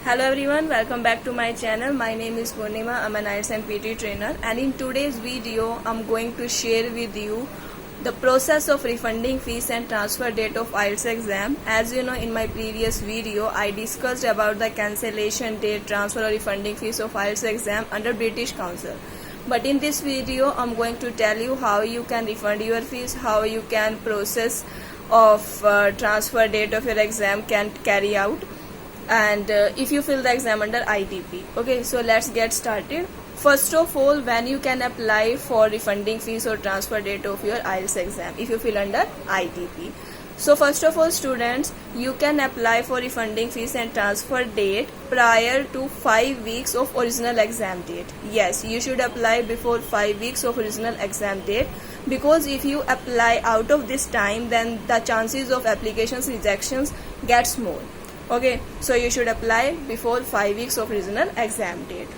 Hello everyone, welcome back to my channel. My name is Purnima. I'm an IELTS and PT trainer, and in today's video I'm going to share with you the process of refunding fees and transfer date of IELTS exam. As you know, in my previous video I discussed about the cancellation date, transfer or refunding fees of IELTS exam under British Council. But in this video I'm going to tell you how you can refund your fees, how you can process of transfer date of your exam can carry out, and if you fill the exam under ITP. Okay, so let's get started. First of all, when you can apply for refunding fees or transfer date of your IELTS exam if you fill under ITP. So first of all, students, you can apply for refunding fees and transfer date prior to 5 weeks of original exam date. Yes, you should apply before 5 weeks of original exam date, because if you apply out of this time, then the chances of applications rejections gets more. Okay, so you should apply before 5 weeks of original exam date.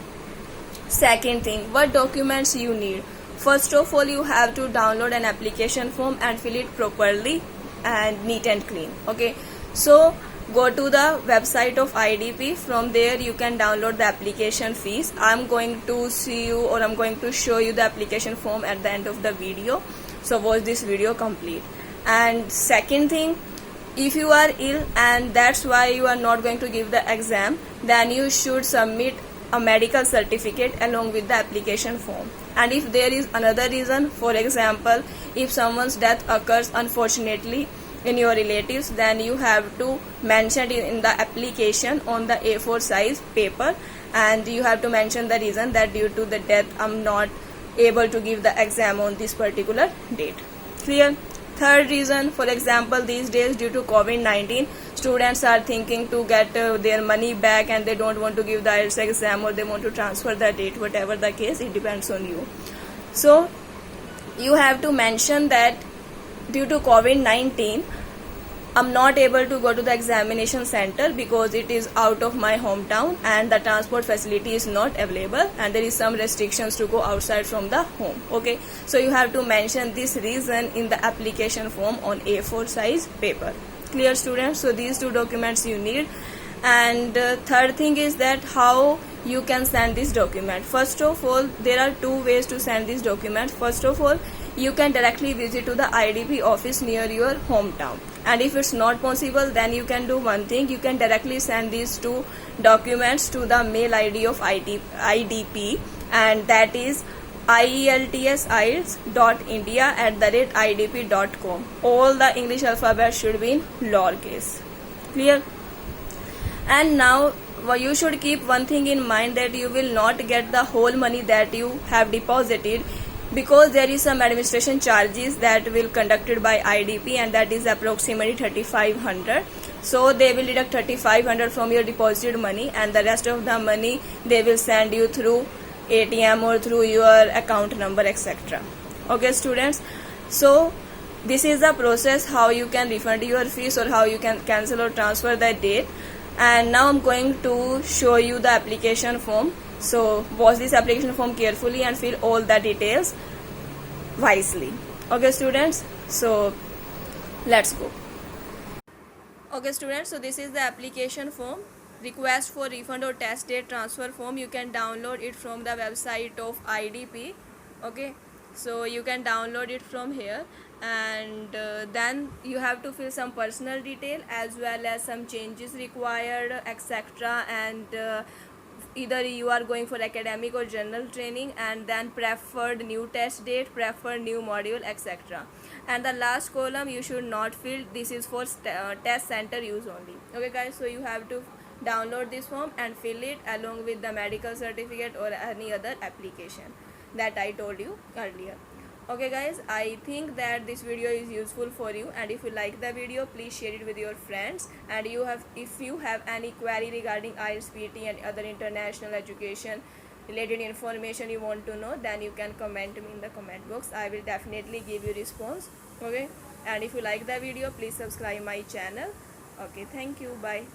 Second thing, what documents you need? First of all, you have to download an application form and fill it properly and neat and clean. Okay, so go to the website of IDP. From there you can download the application fees. I'm going to show you the application form at the end of the video, so watch this video complete. And second thing, if you are ill and that's why you are not going to give the exam, then you should submit a medical certificate along with the application form. And if there is another reason, for example, if someone's death occurs unfortunately in your relatives, then you have to mention it in the application on the A4 size paper, and you have to mention the reason that due to the death I'm not able to give the exam on this particular date. Clear? Third reason, for example, these days due to COVID-19, students are thinking to get their money back and they don't want to give the IELTS exam, or they want to transfer the date. Whatever the case, it depends on you. So you have to mention that due to COVID-19 I'm not able to go to the examination center because it is out of my hometown and the transport facility is not available, and there is some restrictions to go outside from the home. Okay, so you have to mention this reason in the application form on A4 size paper. Clear, students? So these two documents you need. And third thing is that how you can send this document. First of all, there are two ways to send this document. First of all, you can directly visit to the IDP office near your hometown, and if it's not possible, then you can do one thing. You can directly send these two documents to the mail ID of IDP, and that is ieltsielts.india@idp.com. All the English alphabet should be in lowercase. Clear? And now you should keep one thing in mind, that you will not get the whole money that you have deposited, because there is some administration charges that will conducted by IDP, and that is approximately 3500. So they will deduct 3500 from your deposited money, and the rest of the money they will send you through ATM or through your account number, etc. Okay, students, so this is the process how you can refund your fees or how you can cancel or transfer the date. And now I'm going to show you the application form. So watch this application form carefully and fill all the details wisely. Okay, students, so let's go. Okay, students, so this is the application form. Request for refund or test date transfer form. You can download it from the website of IDP. Okay, so you can download it from here, and then you have to fill some personal detail as well as some changes required, etc. And either you are going for academic or general training, and then preferred new test date, preferred new module, etc. And the last column you should not fill. This is for test center use only. Okay guys, so you have to download this form and fill it along with the medical certificate or any other application that I told you earlier. Okay guys, I think that this video is useful for you, and if you like the video, please share it with your friends. And if you have any query regarding IELTS, PT and other international education related information you want to know, then you can comment me in the comment box. I will definitely give you response. Okay, and if you like the video, please subscribe my channel. Okay, thank you, bye.